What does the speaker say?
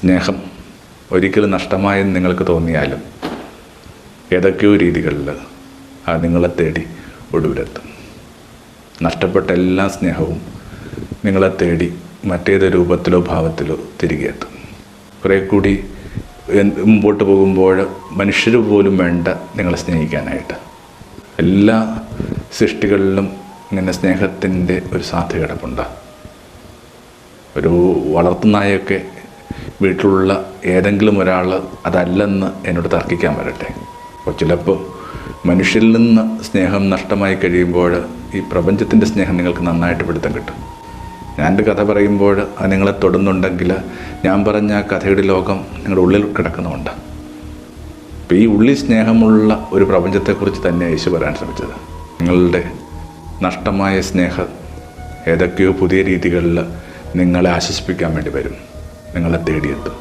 സ്നേഹം ഒരിക്കലും നഷ്ടമായെന്ന് നിങ്ങൾക്ക് തോന്നിയാലും ഏതൊക്കെയോ രീതികളിൽ അത് നിങ്ങളെ തേടി ഒടുവിലെത്തും. നഷ്ടപ്പെട്ട എല്ലാ സ്നേഹവും നിങ്ങളെ തേടി മറ്റേത് രൂപത്തിലോ ഭാവത്തിലോ തിരികെ എത്തും. കുറേ കൂടി മുമ്പോട്ട് പോകുമ്പോൾ മനുഷ്യർ പോലും വേണ്ട നിങ്ങളെ സ്നേഹിക്കാനായിട്ട്. എല്ലാ സൃഷ്ടികളിലും ഇങ്ങനെ സ്നേഹത്തിൻ്റെ ഒരു സാധ്യത കിടപ്പുണ്ട്. ഒരു വളർത്തുനായൊക്കെ വീട്ടിലുള്ള ഏതെങ്കിലും ഒരാൾ അതല്ലെന്ന് എന്നോട് തർക്കിക്കാൻ വരട്ടെ. അപ്പോൾ ചിലപ്പോൾ മനുഷ്യരിൽ നിന്ന് സ്നേഹം നഷ്ടമായി കഴിയുമ്പോൾ ഈ പ്രപഞ്ചത്തിൻ്റെ സ്നേഹം നിങ്ങൾക്ക് നന്നായിട്ട് പിടുത്തം കിട്ടും. ഞാനൊരു കഥ പറയുമ്പോൾ അത് നിങ്ങളെ തൊടുന്നുണ്ടെങ്കിൽ ഞാൻ പറഞ്ഞ ആ കഥയുടെ ലോകം നിങ്ങളുടെ ഉള്ളിൽ കിടക്കുന്നുമുണ്ട്. അപ്പോൾ ഈ ഉള്ളിൽ സ്നേഹമുള്ള ഒരു പ്രപഞ്ചത്തെക്കുറിച്ച് തന്നെ യേശു പറയാൻ ശ്രമിച്ചത്. നിങ്ങളുടെ നഷ്ടമായ സ്നേഹം ഏതൊക്കെയോ പുതിയ രീതികളിൽ നിങ്ങളെ ആശ്വസിപ്പിക്കാൻ വേണ്ടി വരും, നിങ്ങളെ തേടിയെത്തും.